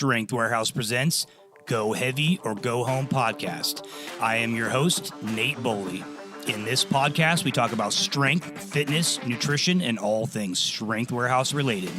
Strength Warehouse presents Go Heavy or Go Home podcast. I am your host, Nate Boley. In this podcast, we talk about strength, fitness, nutrition, and all things Strength Warehouse related.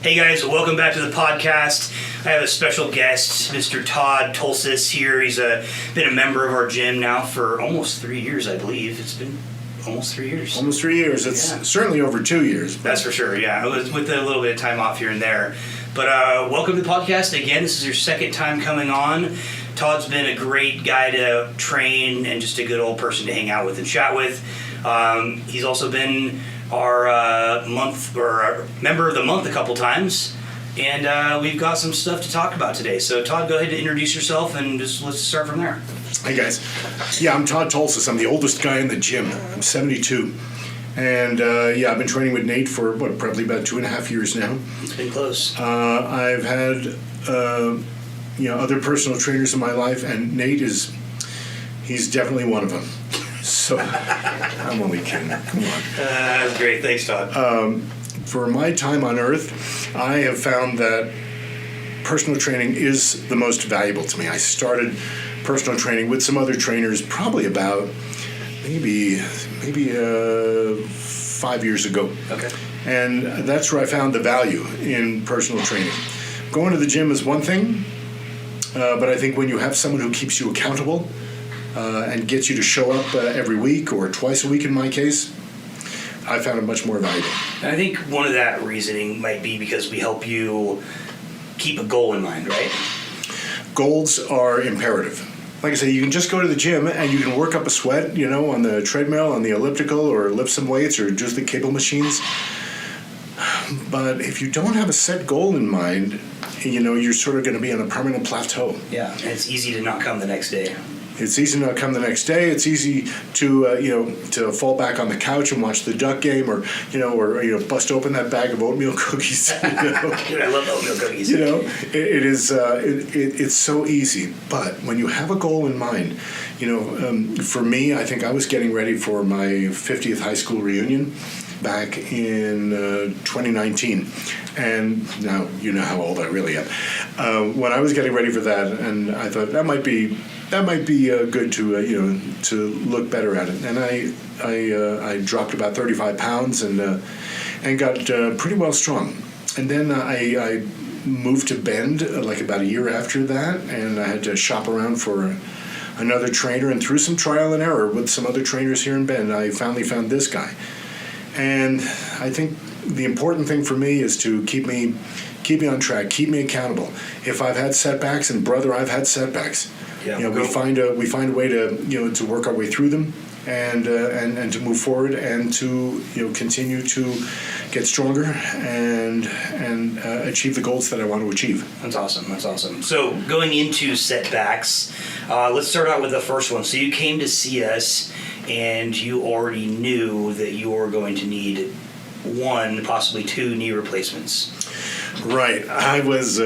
Hey guys, welcome back to the podcast. I have a special guest, Mr. Todd Tolces here. He's been a member of our gym now for almost 3 years, I believe. It's been almost 3 years. Almost 3 years. It's certainly over 2 years. That's for sure, yeah. It was with a little bit of time off here and there. But welcome to the podcast again. This is your second time coming on. Todd's been a great guy to train and just a good old person to hang out with and chat with. He's also been our member of the month a couple times. And we've got some stuff to talk about today. So Todd, go ahead and introduce yourself and just let's start from there. Hey guys. Yeah, I'm Todd Tolces. I'm the oldest guy in the gym. I'm 72. And I've been training with Nate for probably about 2.5 years now. It's been close. I've had other personal trainers in my life, and Nate he's definitely one of them. So I'm only kidding. Come on. That's great. Thanks, Todd. For my time on Earth, I have found that personal training is the most valuable to me. I started personal training with some other trainers probably about maybe 5 years ago. Okay. And that's where I found the value in personal training. Going to the gym is one thing, but I think when you have someone who keeps you accountable and gets you to show up every week or twice a week in my case, I found it much more valuable. And I think one of that reasoning might be because we help you keep a goal in mind, right? Goals are imperative. Like I say, you can just go to the gym and you can work up a sweat, on the treadmill, on the elliptical, or lift some weights, or just the cable machines. But if you don't have a set goal in mind, you're sort of going to be on a permanent plateau. Yeah, and it's easy to not come the next day. It's easy to not come the next day. It's easy to to fall back on the couch and watch the Duck game, or bust open that bag of oatmeal cookies. Dude, I love oatmeal cookies. It's so easy. But when you have a goal in mind, for me, I think I was getting ready for my 50th high school reunion back in 2019, and now you know how old I really am. When I was getting ready for that, and I thought that might be good to look better at it, and I dropped about 35 pounds and got pretty well strong, and then I moved to Bend like about a year after that, and I had to shop around for another trainer, and through some trial and error with some other trainers here in Bend, I finally found this guy. And I think the important thing for me is to keep me on track, keep me accountable. If I've had setbacks, and brother, I've had setbacks. Yeah, we find a way to work our way through them, and to move forward, and to continue to get stronger and achieve the goals that I want to achieve. That's awesome. So going into setbacks, let's start out with the first one. So you came to see us, and you already knew that you were going to need 1, possibly 2 knee replacements. Right. I was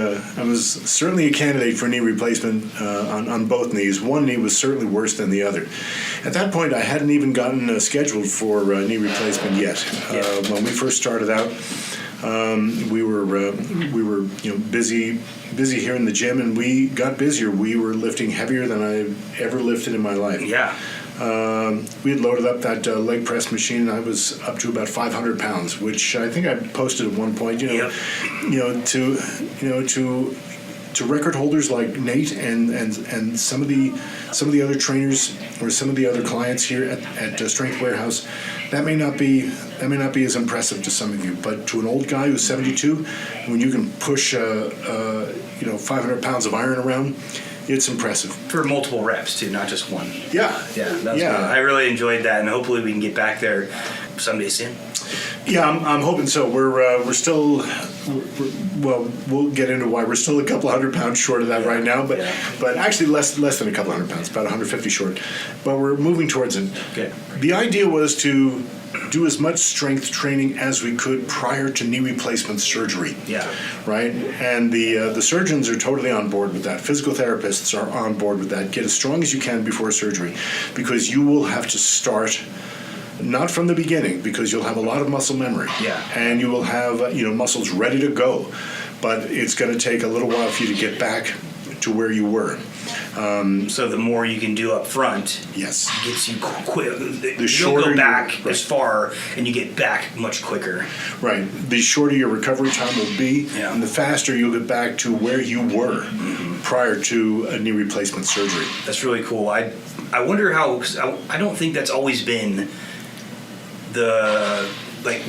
certainly a candidate for knee replacement on both knees. One knee was certainly worse than the other. At that point, I hadn't even gotten scheduled for knee replacement yet. When we first started out, we were busy here in the gym, and we got busier. We were lifting heavier than I've ever lifted in my life. Yeah. We had loaded up that leg press machine, and I was up to about 500 pounds, which I think I posted at one point. To record holders like Nate and some of the other trainers or some of the other clients here at Strength Warehouse, that may not be as impressive to some of you, but to an old guy who's 72, when you can push 500 pounds of iron around, it's impressive. For multiple reps, too, not just one. Yeah. That's good. I really enjoyed that, and hopefully we can get back there someday soon. Yeah, I'm hoping so. We're still, we'll get into why we're still a couple hundred pounds short of that right now, but actually less than a couple hundred pounds, about 150 short. But we're moving towards it. Okay. The idea was to do as much strength training as we could prior to knee replacement surgery. Yeah. Right? And the surgeons are totally on board with that. Physical therapists are on board with that. Get as strong as you can before surgery, because you will have to start not from the beginning, because you'll have a lot of muscle memory. Yeah. And you will have muscles ready to go. but it's going to take a little while for you to get back to where you were. So the more you can do up front, yes, gets you quick. The shorter you go back right. as far, and you get back much quicker. Right. The shorter your recovery time will be, and the faster you'll get back to where you were prior to a knee replacement surgery. That's really cool. I wonder how. 'Cause I don't think that's always been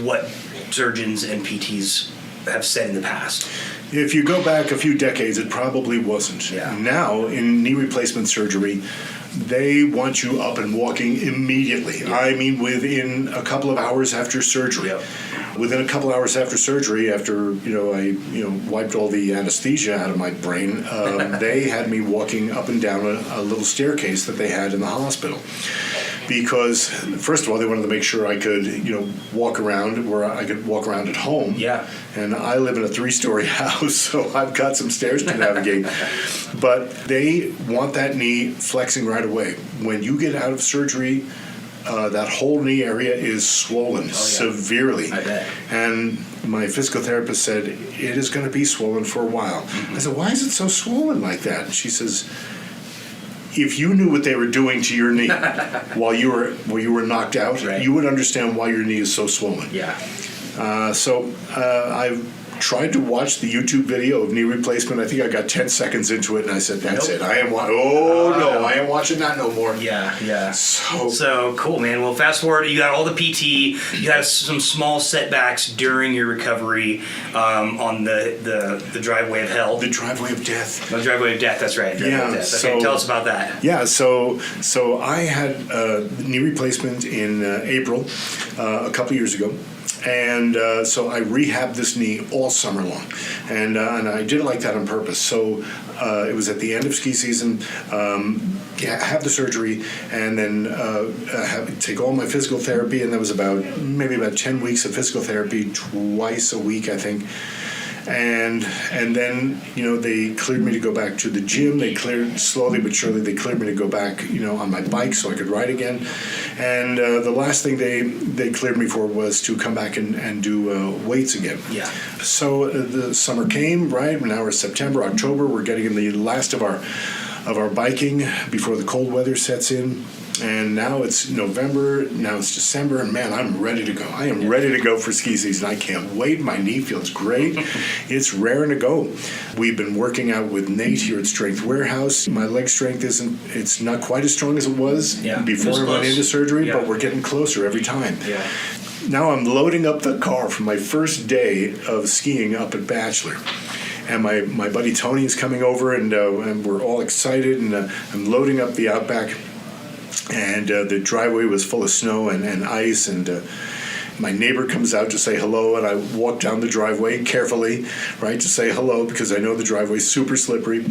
what surgeons and PTs have said in the past. If you go back a few decades, it probably wasn't. Yeah. Now, in knee replacement surgery, they want you up and walking immediately. Yeah. I mean, within a couple of hours after surgery. Yep. Within a couple hours after surgery, after I wiped all the anesthesia out of my brain, they had me walking up and down a little staircase that they had in the hospital. Because, first of all, they wanted to make sure I could, walk around where I could walk around at home. Yeah. And I live in a 3-story house, so I've got some stairs to navigate. But they want that knee flexing right away. When you get out of surgery, that whole knee area is swollen severely. I bet. And my physical therapist said, it is going to be swollen for a while. I said, why is it so swollen like that? And she says, if you knew what they were doing to your knee while you were knocked out, right. you would understand why your knee is so swollen. Yeah. So I've tried to watch the YouTube video of knee replacement. I think I got 10 seconds into it, and I said, "That's it. I am I am watching that no more." Yeah. So cool, man. Well, fast forward. You got all the PT. You had some small setbacks during your recovery on the driveway of hell. the driveway of death. The driveway of death. That's right. Driveway of death. Okay, tell us about that. Yeah, so I had knee replacement in April a couple years ago. And so I rehabbed this knee all summer long, and I did it like that on purpose. So it was at the end of ski season. Have the surgery, and then take all my physical therapy, and that was maybe about 10 weeks of physical therapy twice a week, I think. And then they cleared me to go back to the gym. They cleared slowly but surely. They cleared me to go back on my bike so I could ride again. And the last thing they cleared me for was to come back and do weights again. Yeah. So the summer came, right? Now we're September, October. We're getting in the last of our biking before the cold weather sets in. And now it's November, now it's December, and man, I'm ready to go. I am ready to go for ski season. I can't wait. My knee feels great. It's raring to go. We've been working out with Nate here at Strength Warehouse. My leg strength it's not quite as strong as it was before I went into surgery, but we're getting closer every time. Yeah. Now I'm loading up the car for my first day of skiing up at Bachelor. And my buddy Tony is coming over, and we're all excited, and I'm loading up the Outback. And the driveway was full of snow and ice, and my neighbor comes out to say hello, and I walk down the driveway carefully, right, to say hello, because I know the driveway's super slippery.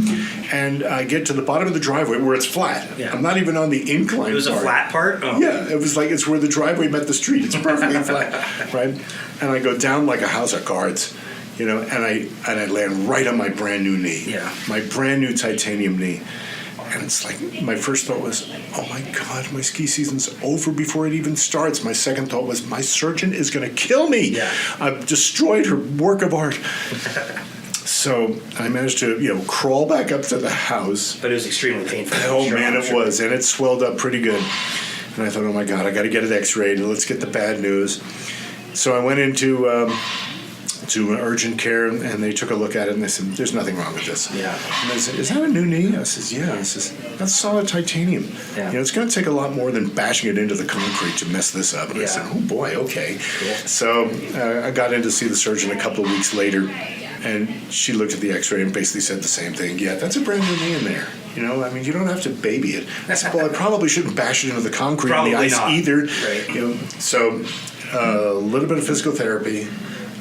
And I get to the bottom of the driveway where it's flat. Yeah. I'm not even on the incline part. It was a flat part? Oh. Yeah, it was like it's where the driveway met the street. It's perfectly flat, right? And I go down like a house of cards, and I land right on my brand new knee. Yeah. My brand new titanium knee. And it's like, my first thought was, oh my God, my ski season's over before it even starts. My second thought was, my surgeon is going to kill me. Yeah. I've destroyed her work of art. So I managed to, crawl back up to the house. But it was extremely painful. Oh man, it was. And it swelled up pretty good. And I thought, oh my God, I got to get it x-rayed. Let's get the bad news. So I went into to urgent care, and they took a look at it, and they said, there's nothing wrong with this. Yeah. And they said, is that a new knee? I says, yeah. I says, that's solid titanium. Yeah. It's going to take a lot more than bashing it into the concrete to mess this up. And I said, oh boy, okay. Cool. So I got in to see the surgeon a couple of weeks later, and she looked at the x-ray and basically said the same thing. Yeah, that's a brand new knee in there. You don't have to baby it. I said, well, I probably shouldn't bash it into the concrete and the ice either. Right. So a little bit of physical therapy,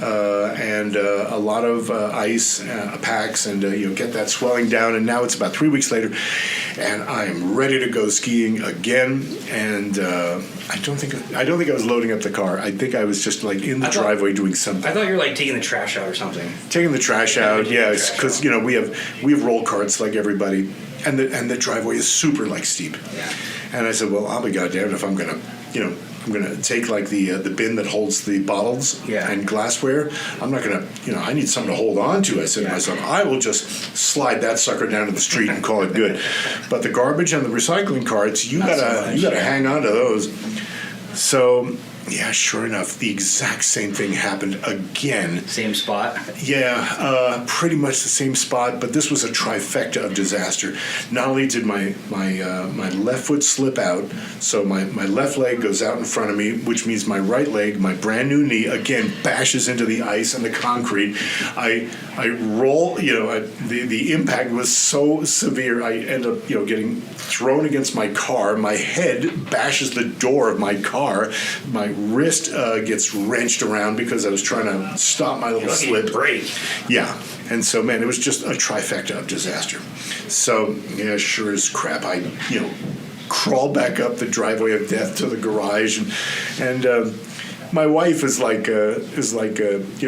and a lot of ice packs, and get that swelling down. And now it's about 3 weeks later, and I am ready to go skiing again. And I don't think I was loading up the car. I think I was just in the driveway doing something. I thought you were taking the trash out or something. Taking the trash out, yes, because we have roll carts like everybody, and the driveway is super steep. Yeah. And I said, well, I'll be goddamned if I'm gonna gonna take like the bin that holds the bottles and glassware. I'm not gonna, I need something to hold on to. I said to myself, I will just slide that sucker down to the street and call it good. But the garbage and the recycling carts, you gotta hang on to those. So. Yeah, sure enough, the exact same thing happened again. Same spot? Yeah, pretty much the same spot, but this was a trifecta of disaster. Not only did my left foot slip out, so my left leg goes out in front of me, which means my right leg, my brand new knee, again bashes into the ice and the concrete. I roll, the impact was so severe, I end up, getting thrown against my car. My head bashes the door of my car. My wrist gets wrenched around because I was trying to stop my little slip. Break. Yeah. And so, man, it was just a trifecta of disaster. So, yeah, sure as crap, I, crawled back up the driveway of death to the garage. And my wife is like,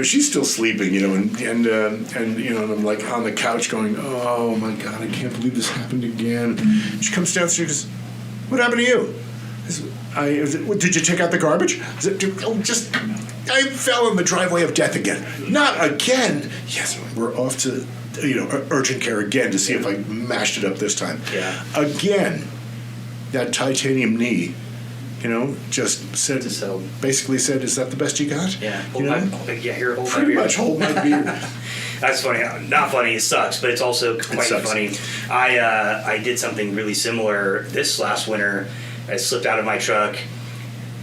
she's still sleeping, and I'm like on the couch going, oh, my God, I can't believe this happened again. She comes downstairs and goes, what happened to you? Did you take out the garbage? I fell in the driveway of death again. Not again. Yes, we're off to urgent care again to see if I mashed it up this time. Yeah. Again, that titanium knee, just said, basically said, is that the best you got? Yeah. Hold my beer. Pretty much hold my beer. That's funny. Not funny. It sucks, but it's also quite funny. I did something really similar this last winter. I slipped out of my truck,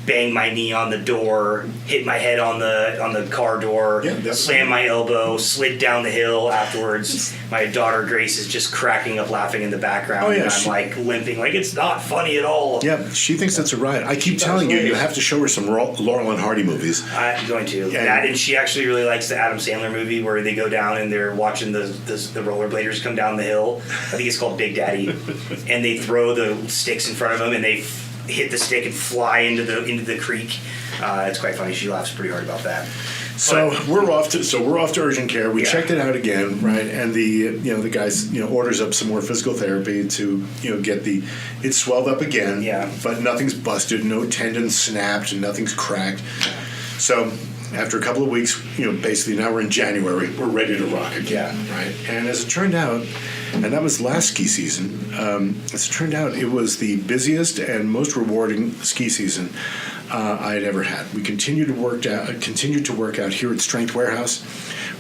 banged my knee on the door, hit my head on the car door, slammed my elbow, slid down the hill afterwards. My daughter Grace is just cracking up laughing in the background, and I'm like limping, like it's not funny at all. Yeah, she thinks that's a riot. I keep telling you, you have to show her some Laurel and Hardy movies. I'm going to. That, and she actually really likes the Adam Sandler movie where they go down and they're watching the rollerbladers come down the hill. I think it's called Big Daddy, and they throw the sticks in front of them and they hit the stick and fly into the creek. It's quite funny. She laughs pretty hard about that. So we're off to urgent care. We checked it out again, right? And the guys orders up some more physical therapy to get it swelled up again. Yeah. But nothing's busted, no tendons snapped, and nothing's cracked. So after a couple of weeks, basically now we're in January, we're ready to rock again, right? And as it turned out, and that was last ski season, as it turned out, it was the busiest and most rewarding ski season I had ever had. We continued to work out here at Strength Warehouse,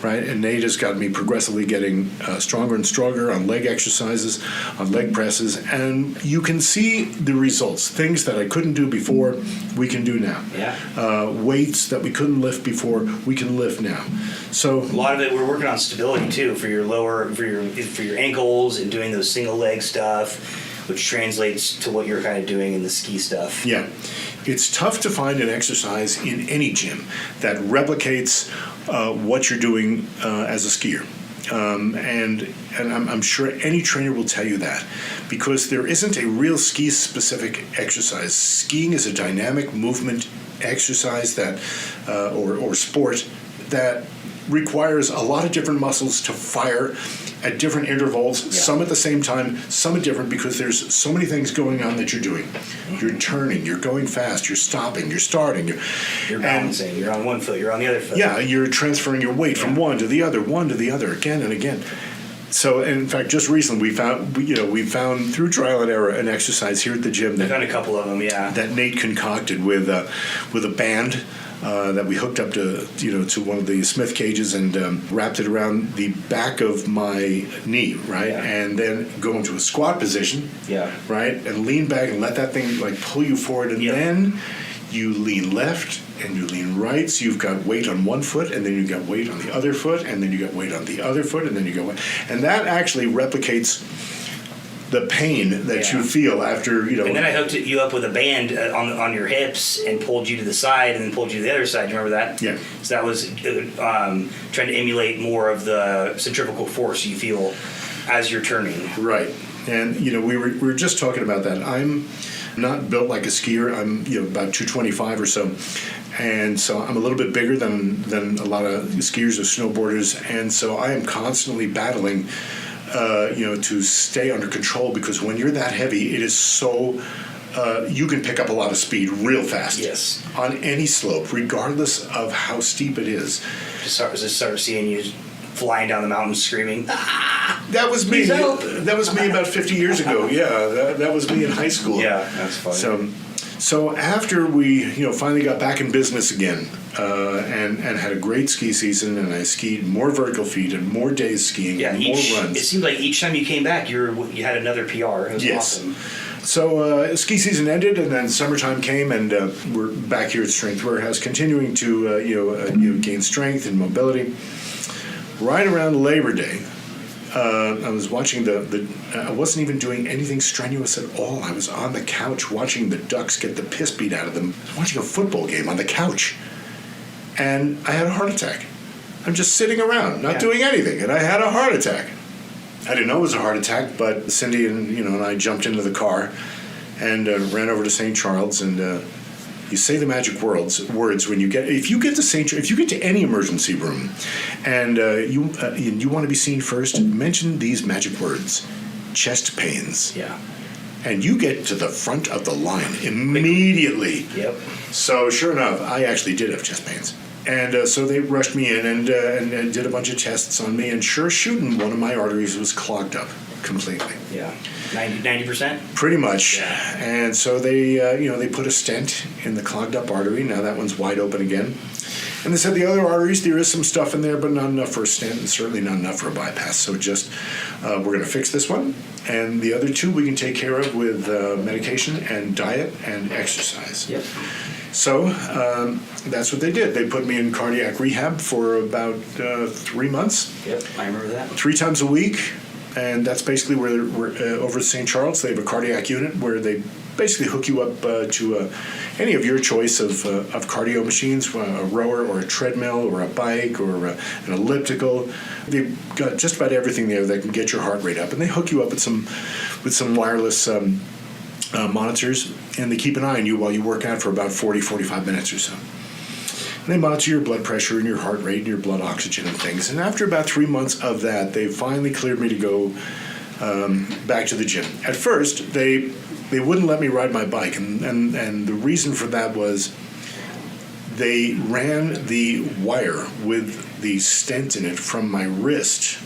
right? And Nate has got me progressively getting stronger and stronger on leg exercises, on leg presses, and you can see the results. Things that I couldn't do before, we can do now. Yeah. Weights that we couldn't lift before, we can lift now. So a lot of it, we're working on stability too for your ankles and doing those single leg stuff, which translates to what you're kind of doing in the ski stuff. Yeah. It's tough to find an exercise in any gym that replicates what you're doing as a skier. And I'm sure any trainer will tell you that, because there isn't a real ski-specific exercise. Skiing is a dynamic movement exercise that, or sport that requires a lot of different muscles to fire at different intervals, some at the same time, some at different, because there's so many things going on that you're doing. You're turning, you're going fast, you're stopping, you're starting. You're balancing, you're on one foot, you're on the other foot. Yeah, you're transferring your weight from one to the other, again and again. So, in fact, just recently we found through trial and error an exercise here at the gym I've done a couple of them, that Nate concocted with a band. That we hooked up to one of the Smith cages and wrapped it around the back of my knee, right? Yeah. And then go into a squat position, right? And lean back and let that thing like pull you forward, and then you lean left and you lean right. So you've got weight on one foot, and then you've got weight on the other foot, and then you got weight on the other foot, and then you got weight. And that actually replicates the pain that you feel after, And then I hooked you up with a band on your hips and pulled you to the side and then pulled you to the other side. Do you remember that? Yeah. So that was trying to emulate more of the centrifugal force you feel as you're turning. Right. And, we were just talking about that. I'm not built like a skier. I'm, about 225 or so. And so I'm a little bit bigger than a lot of skiers or snowboarders. And so I am constantly battling to stay under control, because when you're that heavy, it is so you can pick up a lot of speed real fast. Yes. On any slope, regardless of how steep it is. Just start seeing you flying down the mountain screaming, "Ah!" That was me. Help. That was me about 50 years ago. Yeah, that was me in high school. Yeah, that's funny. So after we, finally got back in business again, and had a great ski season, and I skied more vertical feet and more days skiing and more runs. It seemed like each time you came back, you had another PR. It was awesome. So ski season ended, and then summertime came, and we're back here at Strength Warehouse, continuing to gain strength and mobility. Right around Labor Day, I was watching I wasn't even doing anything strenuous at all. I was on the couch watching the Ducks get the piss beat out of them. I was watching a football game on the couch, and I had a heart attack. I'm just sitting around, not doing anything, and I had a heart attack. I didn't know it was a heart attack, but Cindy and I jumped into the car and ran over to St. Charles, and you say the magic words when you get if you get to any emergency room, and you want to be seen first, mention these magic words: chest pains. Yeah. And you get to the front of the line immediately. Yep. So sure enough, I actually did have chest pains. And so they rushed me in and did a bunch of tests on me, and sure shooting, one of my arteries was clogged up completely. Yeah, 90%? Pretty much. Yeah. And so they put a stent in the clogged up artery. Now that one's wide open again. And they said the other arteries, there is some stuff in there, but not enough for a stent, and certainly not enough for a bypass. So just we're going to fix this one, and the other two we can take care of with medication and diet and exercise. Yep. So that's what they did. They put me in cardiac rehab for about 3 months. Yep, I remember that. 3 times a week, and that's basically where we're over at St. Charles. They have a cardiac unit where they basically hook you up to any of your choice of cardio machines, a rower or a treadmill or a bike or an elliptical. They've got just about everything there that can get your heart rate up, and they hook you up with some wireless monitors, and they keep an eye on you while you work out for about 40-45 minutes or so. And they monitor your blood pressure and your heart rate and your blood oxygen and things. And after about 3 months of that, they finally cleared me to go back to the gym. At first, they wouldn't let me ride my bike, and the reason for that was they ran the wire with the stent in it from my wrist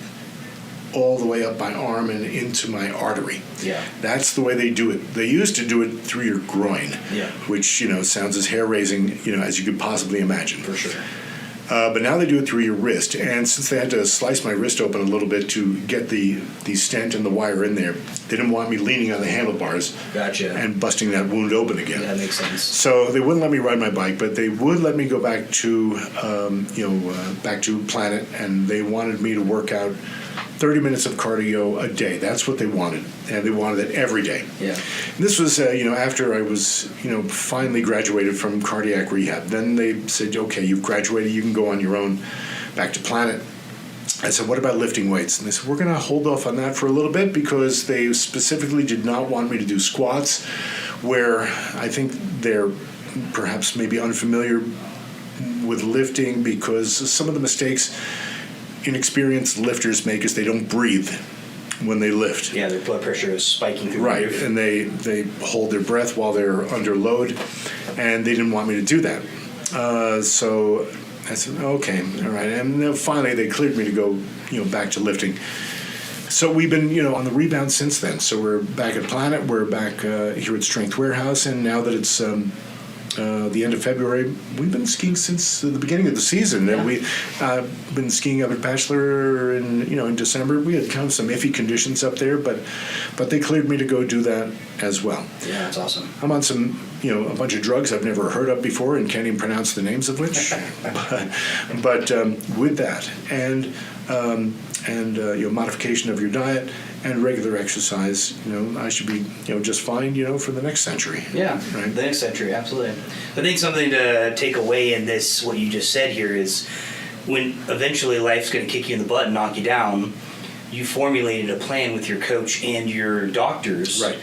all the way up my arm and into my artery. Yeah. That's the way they do it. They used to do it through your groin, which, sounds as hair-raising, as you could possibly imagine. For sure. But now they do it through your wrist. And since they had to slice my wrist open a little bit to get the stent and the wire in there, they didn't want me leaning on the handlebars. Gotcha. And busting that wound open again. Yeah, that makes sense. So they wouldn't let me ride my bike, but they would let me go back to, back to Planet, and they wanted me to work out 30 minutes of cardio a day. That's what they wanted, and they wanted it every day. Yeah. And this was, after I was, finally graduated from cardiac rehab. Then they said, okay, you've graduated, you can go on your own back to Planet. I said, what about lifting weights? And they said, we're going to hold off on that for a little bit because they specifically did not want me to do squats, where I think they're perhaps maybe unfamiliar with lifting because some of the mistakes inexperienced lifters make is they don't breathe when they lift. Yeah, their blood pressure is spiking through right, the roof. And they hold their breath while they're under load, and they didn't want me to do that. So I said, okay, all right. And then finally they cleared me to go, back to lifting. So we've been, on the rebound since then. So we're back at Planet, we're back here at Strength Warehouse, and now that it's the end of February, we've been skiing since the beginning of the season. Yeah. We've been skiing up at Bachelor in December. We had kind of some iffy conditions up there, but they cleared me to go do that as well. Yeah, that's awesome. I'm on some, a bunch of drugs I've never heard of before and can't even pronounce the names of which. but with that and modification of your diet and regular exercise, I should be, just fine, for the next century. Yeah, right? The next century, absolutely. I think something to take away in this, what you just said here, is when eventually life's going to kick you in the butt and knock you down, you formulated a plan with your coach and your doctors, right?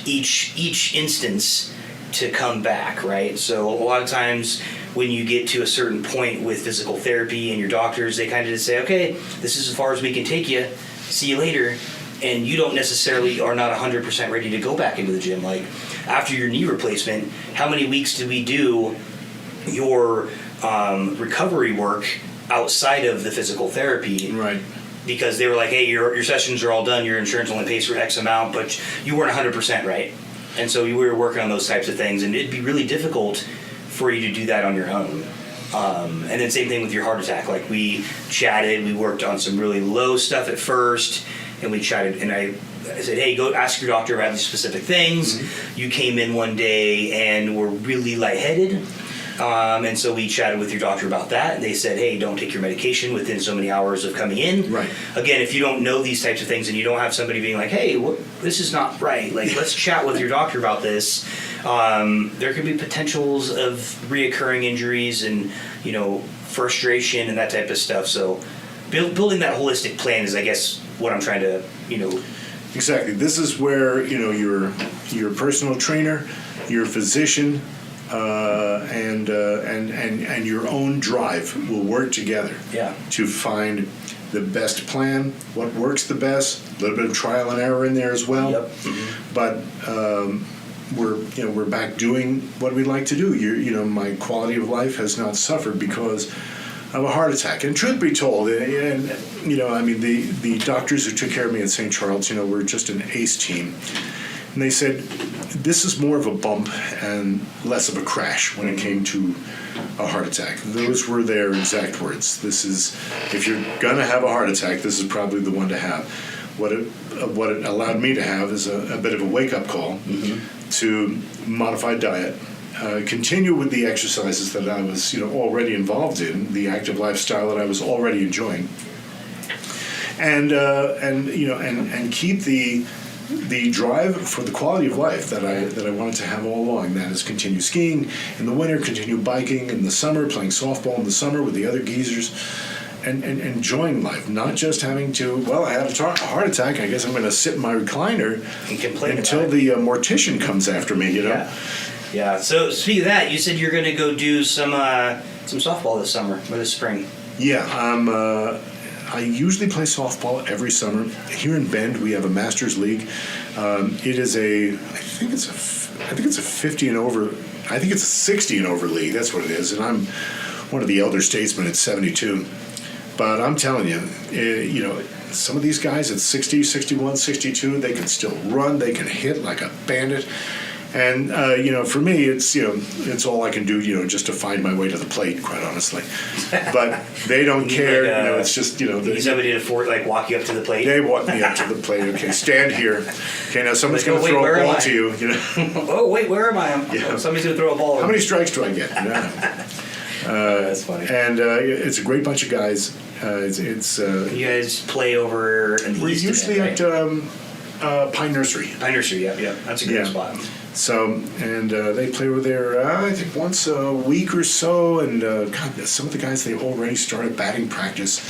Each instance to come back, right? So a lot of times when you get to a certain point with physical therapy and your doctors, they kind of just say, okay, this is as far as we can take you. See you later. And you don't necessarily are not 100% ready to go back into the gym. Like after your knee replacement, how many weeks did we do your recovery work outside of the physical therapy? Right. Because they were like, hey, your sessions are all done, your insurance only pays for X amount, but you weren't 100% right. And so we were working on those types of things, and it'd be really difficult for you to do that on your own. And then same thing with your heart attack. Like, we chatted, we worked on some really low stuff at first, and we chatted, and I said, hey, go ask your doctor about these specific things. Mm-hmm. You came in one day and were really lightheaded. And so we chatted with your doctor about that, and they said, hey, don't take your medication within so many hours of coming in. Right. Again, if you don't know these types of things and you don't have somebody being like, hey, this is not right, like, let's chat with your doctor about this, there could be potentials of reoccurring injuries and, frustration and that type of stuff. So building that holistic plan is, I guess, what I'm trying to, Exactly. This is where, your personal trainer, your physician, and your own drive will work together to find the best plan, what works the best, a little bit of trial and error in there as well. Yep. Mm-hmm. But we're back doing what we like to do. My quality of life has not suffered because of a heart attack. And truth be told, the doctors who took care of me at St. Charles, we're just an ace team. And they said, this is more of a bump and less of a crash when it came to a heart attack. Those were their exact words. This is, if you're going to have a heart attack, this is probably the one to have. What it allowed me to have is a bit of a wake-up call to modify diet, continue with the exercises that I was already involved in, the active lifestyle that I was already enjoying, and keep the drive for the quality of life that I wanted to have all along. That is, continue skiing in the winter, continue biking in the summer, playing softball in the summer with the other geezers, and enjoying life, not just having to, I had a heart attack, I guess I'm going to sit in my recliner and complain until the mortician comes after me, Yeah. So speaking of that, you said you're going to go do some softball this summer or this spring. Yeah, I usually play softball every summer. Here in Bend, we have a Masters League. It is I think it's a 50 and over. I think it's a 60 and over league. That's what it is. And I'm one of the elder statesmen at 72. But I'm telling you, some of these guys at 60, 61, 62, they can still run. They can hit like a bandit. And, for me, it's all I can do, just to find my way to the plate, quite honestly. But they don't care. It's just, you need somebody to walk you up to the plate? They walk me up to the plate. Okay, stand here. Okay, now someone's going to throw a ball to you. Oh, wait, where am I? Somebody's going to throw a ball. How many strikes do I get? That's funny. And it's a great bunch of guys. You guys play over in the We're usually right? at Pine Nursery. Pine Nursery, yeah. That's a good spot. So, and they play over there, I think, once a week or so. And some of the guys, they already started batting practice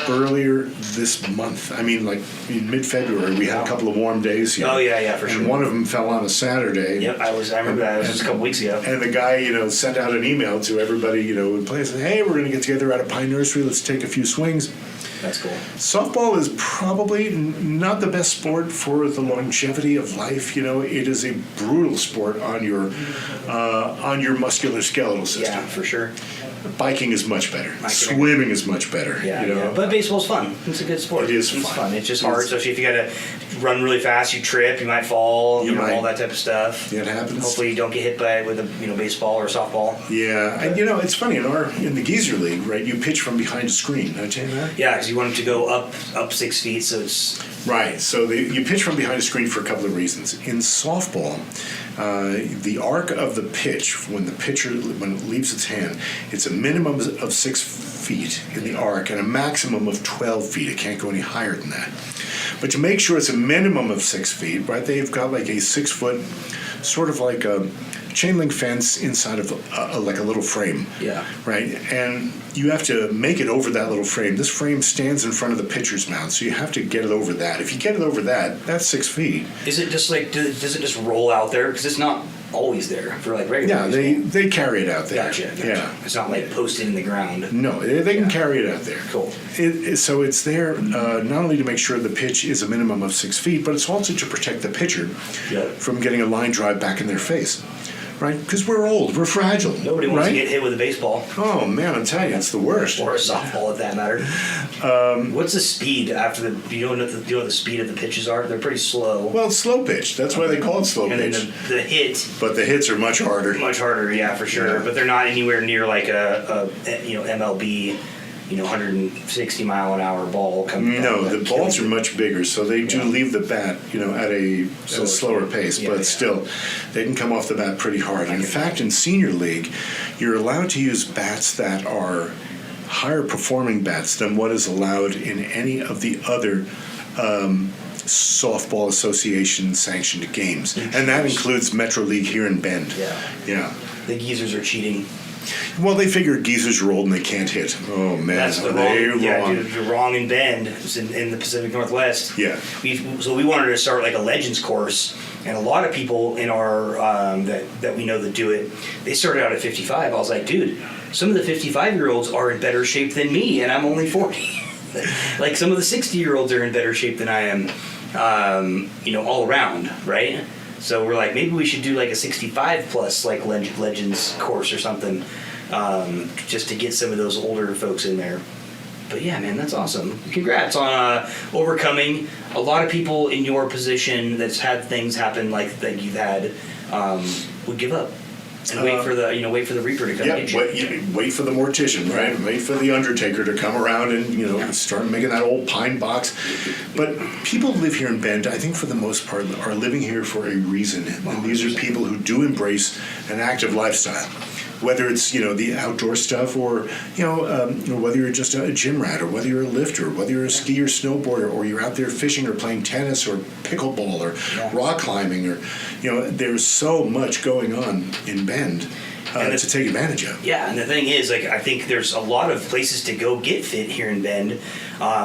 earlier this month. I mean, like in mid-February, we had a couple of warm days here. Oh, yeah, for sure. And one of them fell on a Saturday. Yep, I remember that. It was just a couple weeks ago. And the guy, sent out an email to everybody, who plays, and said, hey, we're going to get together out of Pine Nursery. Let's take a few swings. That's cool. Softball is probably not the best sport for the longevity of life. It is a brutal sport on your musculoskeletal system. Yeah, for sure. Biking is much better. Swimming is much better. Yeah. But baseball's fun. It's a good sport. It is It's fun. It's just hard, especially if you got to run really fast, you trip, you might fall, all that type of stuff. It happens. Hopefully you don't get hit with a baseball or softball. Yeah, and it's funny in the Geezer League, right? You pitch from behind a screen. Did I tell you that? Yeah, because you want them to go up 6 feet, so it's right. So you pitch from behind a screen for a couple of reasons. In softball, the arc of the pitch when it leaves its hand, it's a minimum of 6 feet in the arc and a maximum of 12 feet. It can't go any higher than that. But to make sure it's a minimum of 6 feet, right? They've got like a 6 foot, sort of like a chain link fence inside of like a little frame. Yeah. Right? And you have to make it over that little frame. This frame stands in front of the pitcher's mound, so you have to get it over that. If you get it over that, that's 6 feet. Is it just does it just roll out there? Because it's not always there for like regular. Yeah, they carry it out there. Gotcha. Yeah, it's not like posted in the ground. No, they can carry it out there. Cool. So it's there not only to make sure the pitch is a minimum of 6 feet, but it's also to protect the pitcher from getting a line drive back in their face. Right? Because we're old, we're fragile. Nobody wants to get hit with a baseball. Oh man, I'm telling you, it's the worst. Or a softball, if that matter. What's the speed after the? Do you know what the speed of the pitches are? They're pretty slow. Well, it's slow pitch. That's why they call it slow pitch. And then the hit. But the hits are much harder. Much harder, yeah, for sure. Yeah. But they're not anywhere near like a MLB. 160 mile an hour ball coming. No, the balls are much bigger, so they do leave the bat, at a slower pace. But still, they can come off the bat pretty hard. In fact, in senior league, you're allowed to use bats that are higher performing bats than what is allowed in any of the other softball association sanctioned games, and that includes Metro League here in Bend. Yeah. The geezers are cheating. Well, they figure geezers are old and they can't hit. Oh man, that's the wrong. Yeah, dude, you're wrong in Bend. It's in the Pacific Northwest. Yeah. So we wanted to start like a Legends course, and a lot of people in our that we know that do it, they started out at 55. I was like, dude, some of the 55-year-olds are in better shape than me, and I'm only 40. Like some of the 60-year-olds are in better shape than I am. All around, right? So we're like, maybe we should do like a 65 plus like Legends course or something, just to get some of those older folks in there. But yeah, man, that's awesome. Congrats on overcoming. A lot of people in your position that's had things happen like that you've had would give up. And wait for the Reaper to come get you. Wait for the mortician, right? Wait for the Undertaker to come around and start making that old pine box. But people live here in Bend, I think for the most part, are living here for a reason. And these are people who do embrace an active lifestyle. Whether it's the outdoor stuff, or whether you're just a gym rat, or whether you're a lifter, whether you're a skier, snowboarder, or you're out there fishing, or playing tennis, or pickleball, or rock climbing, or there's so much going on in Bend to take advantage of. Yeah, and the thing is, I think there's a lot of places to go get fit here in Bend.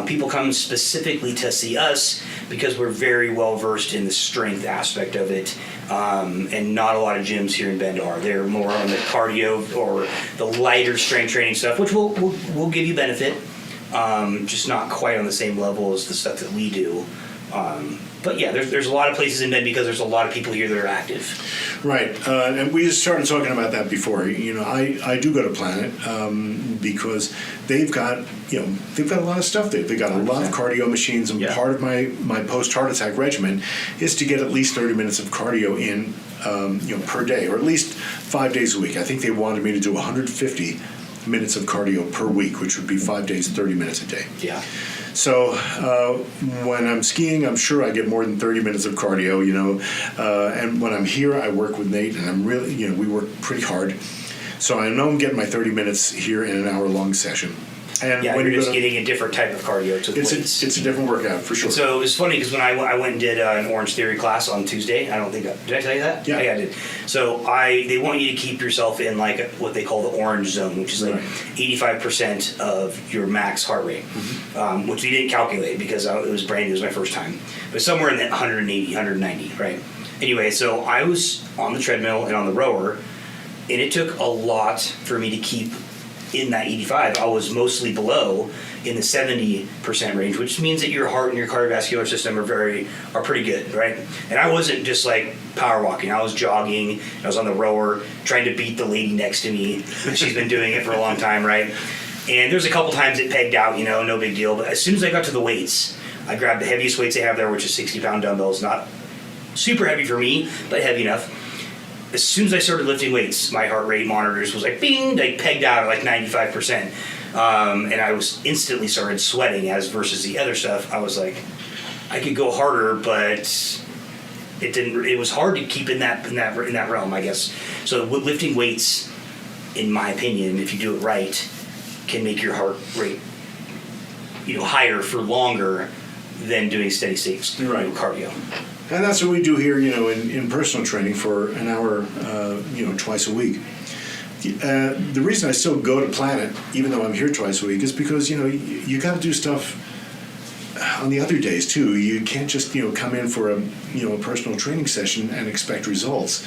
People come specifically to see us because we're very well versed in the strength aspect of it, and not a lot of gyms here in Bend are. They're more on the cardio or the lighter strength training stuff, which will give you benefit, just not quite on the same level as the stuff that we do. But yeah, there's a lot of places in Bend because there's a lot of people here that are active. Right, and we started talking about that before. I do go to Planet because they've got a lot of stuff there. They've got a lot of cardio machines, and part of my post-heart attack regimen is to get at least 30 minutes of cardio in per day, or at least 5 days a week. I think they wanted me to do 150 minutes of cardio per week, which would be 5 days, 30 minutes a day. Yeah. So when I'm skiing, I'm sure I get more than 30 minutes of cardio, and when I'm here, I work with Nate, and I'm really, we work pretty hard. So I know I'm getting my 30 minutes here in an hour-long session. And when you're just getting a different type of cardio to the weights. It's a different workout, for sure. And so it's funny because when I went and did an Orange Theory class on Tuesday, did I tell you that? Yeah. I did. So they want you to keep yourself in like what they call the orange zone, which is like 85% of your max heart rate, which we didn't calculate because it was brand new. It was my first time. But somewhere in that 180, 190, right? Anyway, so I was on the treadmill and on the rower, and it took a lot for me to keep in that 85. I was mostly below in the 70% range, which means that your heart and your cardiovascular system are pretty good, right? And I wasn't just like power walking. I was jogging. I was on the rower trying to beat the lady next to me. She's been doing it for a long time, right? And there's a couple times it pegged out, no big deal. But as soon as I got to the weights, I grabbed the heaviest weights they have there, which is 60-pound dumbbells. Not super heavy for me, but heavy enough. As soon as I started lifting weights, my heart rate monitors was like bing, like pegged out at like 95%. And I was instantly started sweating versus the other stuff. I was like, I could go harder, but it was hard to keep in that realm, I guess. So lifting weights, in my opinion, if you do it right, can make your heart rate, higher for longer than doing steady state cardio. And that's what we do here, in personal training for an hour, twice a week. The reason I still go to Planet, even though I'm here twice a week, is because, you got to do stuff on the other days, too. You can't just, come in for a personal training session and expect results.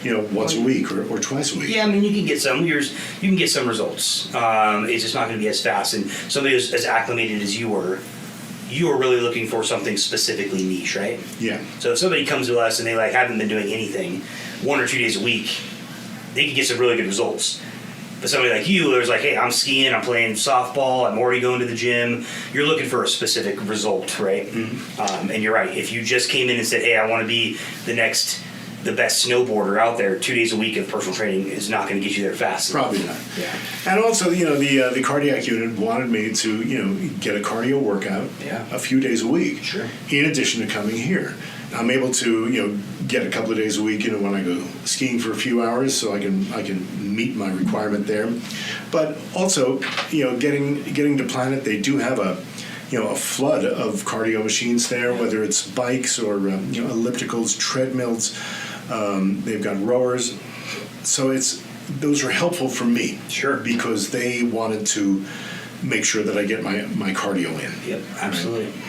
once a week or twice a week. Yeah, I mean, you can get some results. It's just not going to be as fast. And somebody who's as acclimated as you were really looking for something specifically niche, right? Yeah. So if somebody comes to us and they haven't been doing anything 1 or 2 days a week, they can get some really good results. But somebody like you, there's hey, I'm skiing, I'm playing softball, I'm already going to the gym. You're looking for a specific result, right? Mm-hmm. And you're right. If you just came in and said, hey, I want to be the best snowboarder out there, 2 days a week of personal training is not going to get you there fast. Probably not. Yeah. And also, the cardiac unit wanted me to, get a cardio workout a few days a week. Sure. In addition to coming here. I'm able to, get a couple of days a week, when I go skiing for a few hours, so I can meet my requirement there. But also, getting to Planet, they do have a flood of cardio machines there, whether it's bikes or ellipticals, treadmills. They've got rowers, so those are helpful for me. Sure. Because they wanted to make sure that I get my cardio in. Yep, absolutely. Right.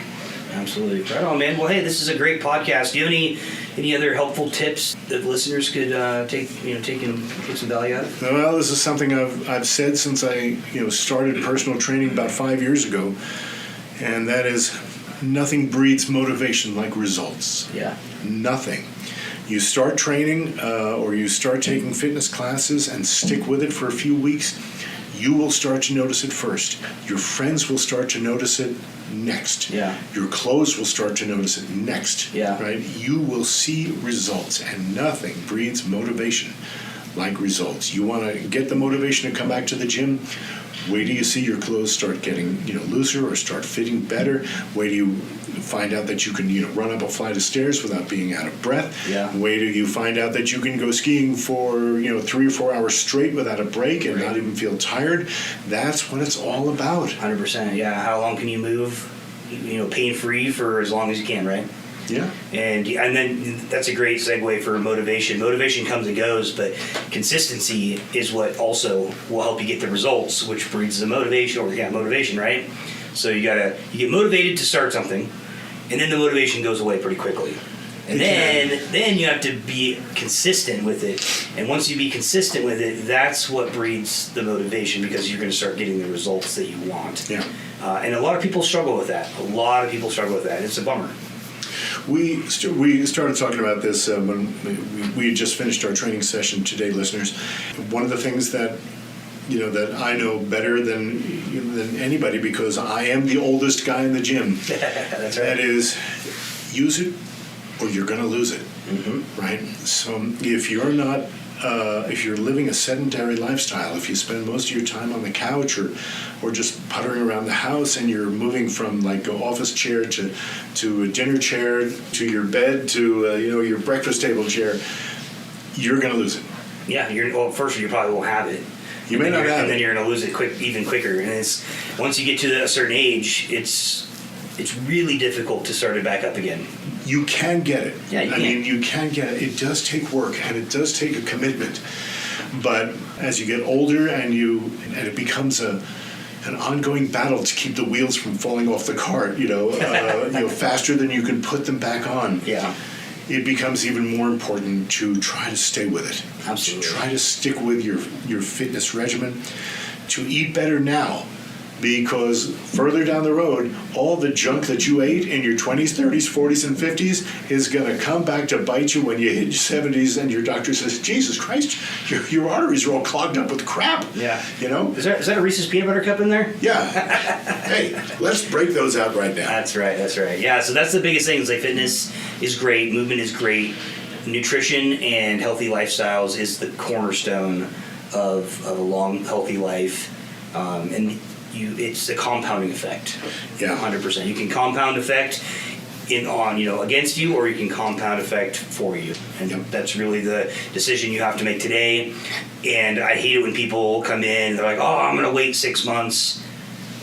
Absolutely. Right on, man. Well, hey, this is a great podcast. Do you have any other helpful tips that listeners could take and get some value out of? Well, this is something I've said since I started personal training about 5 years ago, and that is nothing breeds motivation like results. Yeah. Nothing. You start training or you start taking fitness classes and stick with it for a few weeks, you will start to notice it first. Your friends will start to notice it next. Yeah. Your clothes will start to notice it next. Yeah. Right? You will see results, and nothing breeds motivation like results. You want to get the motivation to come back to the gym? Wait till you see your clothes start getting looser or start fitting better. Wait till you find out that you can run up a flight of stairs without being out of breath. Yeah. Wait till you find out that you can go skiing for 3 or 4 hours straight without a break and not even feel tired. That's what it's all about. 100%. Yeah. How long can you move? Pain free for as long as you can, right? Yeah. And then that's a great segue for motivation. Motivation comes and goes, but consistency is what also will help you get the results, which breeds the motivation, motivation, right? So you get motivated to start something, and then the motivation goes away pretty quickly. And then you have to be consistent with it. And once you be consistent with it, that's what breeds the motivation, because you're going to start getting the results that you want. Yeah. And a lot of people struggle with that. It's a bummer. We started talking about this when we had just finished our training session today, listeners. One of the things that that I know better than anybody, because I am the oldest guy in the gym. That's right. That is, use it or you're going to lose it. Mm-hmm. Right? So if you're not, if you're living a sedentary lifestyle, if you spend most of your time on the couch or just puttering around the house, and you're moving from an office chair to a dinner chair to your bed to your breakfast table chair, you're going to lose it. Yeah, first you probably won't have it. You may not have it. And then you're going to lose it even quicker. And once you get to a certain age, it's really difficult to start it back up again. You can get it. Yeah, you can get it. It does take work, and it does take a commitment. But as you get older and it becomes an ongoing battle to keep the wheels from falling off the cart, faster than you can put them back on. Yeah. It becomes even more important to try to stay with it. Absolutely. To try to stick with your fitness regimen, to eat better now. Because further down the road, all the junk that you ate in your 20s, 30s, 40s, and 50s is going to come back to bite you when you hit your 70s and your doctor says, Jesus Christ, your arteries are all clogged up with crap. Yeah. Is that a Reese's peanut butter cup in there? Yeah. Hey, let's break those out right now. That's right. Yeah, so that's the biggest thing. It's fitness is great, movement is great, nutrition and healthy lifestyles is the cornerstone of a long, healthy life. And it's a compounding effect. Yeah, 100%. You can compound effect against you, or you can compound effect for you, and that's really the decision you have to make today. And I hate it when people come in and they're like, "Oh, I'm going to wait 6 months."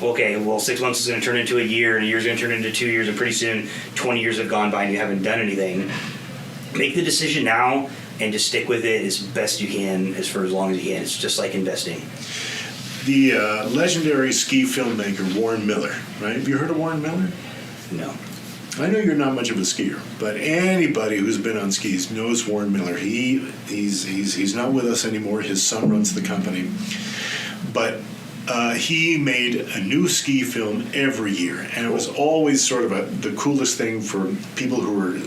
Okay, well, 6 months is going to turn into a year, and a year is going to turn into 2 years, and pretty soon 20 years have gone by and you haven't done anything. Make the decision now and just stick with it as best you can, for as long as you can. It's just like investing. The legendary ski filmmaker Warren Miller, right? Have you heard of Warren Miller? No. I know you're not much of a skier, but anybody who's been on skis knows Warren Miller. He's not with us anymore. His son runs the company, but he made a new ski film every year, and it was always sort of the coolest thing for people who were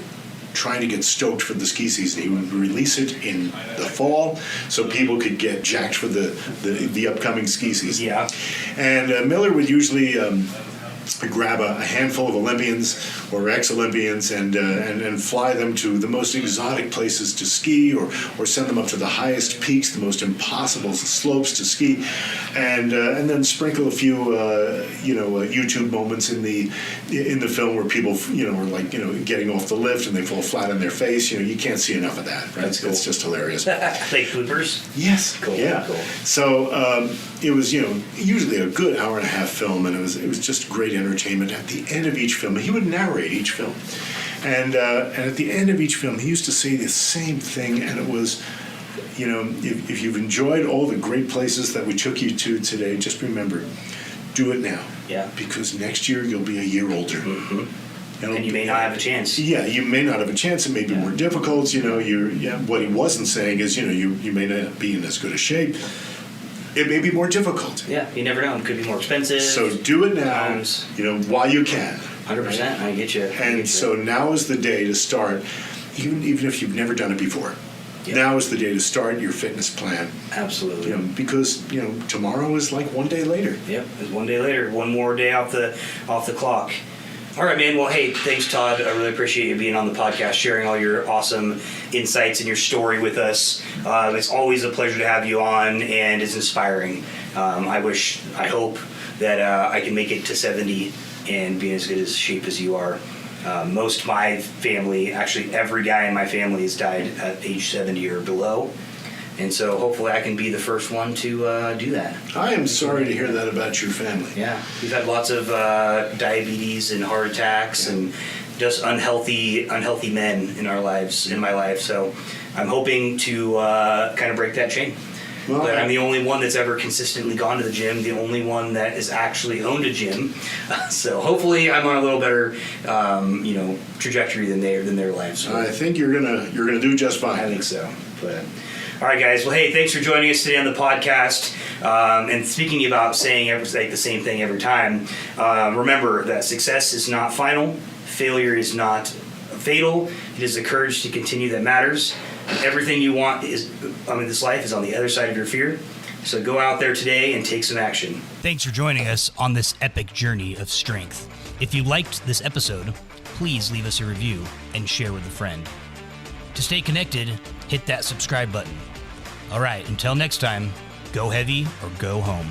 trying to get stoked for the ski season. He would release it in the fall so people could get jacked for the upcoming ski season. Yeah. And Miller would usually grab a handful of Olympians or ex-Olympians and fly them to the most exotic places to ski, or send them up to the highest peaks, the most impossible slopes to ski, and then sprinkle a few YouTube moments in the film where people are like getting off the lift and they fall flat on their face. You can't see enough of that. Right? That's cool. It's just hilarious. Like bloopers? Yes. Cool. Yeah. Cool. So it was usually a good hour and a half film, and it was just great entertainment. At the end of each film, he would narrate each film, and at the end of each film, he used to say the same thing, and it was, if you've enjoyed all the great places that we took you to today, just remember, do it now. Yeah. Because next year you'll be a year older. Mm-hmm. And you may not have a chance. Yeah, you may not have a chance. It may be more difficult. What he wasn't saying is, you may not be in as good a shape. It may be more difficult. Yeah, you never know. It could be more expensive. So do it now, while you can. 100%, right? I get you. And so now is the day to start, even if you've never done it before. Yep. Now is the day to start your fitness plan. Absolutely. Because tomorrow is like one day later. Yep, it's one day later. One more day off the clock. All right, man. Well, hey, thanks, Todd. I really appreciate you being on the podcast, sharing all your awesome insights and your story with us. It's always a pleasure to have you on, and it's inspiring. I hope that I can make it to 70 and be in as good a shape as you are. Most of my family, actually every guy in my family, has died at age 70 or below. And so hopefully I can be the first one to do that. I am sorry to hear that about your family. Yeah. We've had lots of diabetes and heart attacks and just unhealthy men in my life. So I'm hoping to kind of break that chain. Well, but I'm the only one that's ever consistently gone to the gym, the only one that has actually owned a gym. So hopefully I'm on a little better trajectory than their lives. So I think you're gonna do just fine. I think so. But all right, guys. Well, hey, thanks for joining us today on the podcast. And speaking about saying the same thing every time, remember that success is not final, failure is not fatal. It is the courage to continue that matters. And everything you want this life is on the other side of your fear. So go out there today and take some action. Thanks for joining us on this epic journey of strength. If you liked this episode, please leave us a review and share with a friend. To stay connected, hit that subscribe button. All right, until next time, go heavy or go home.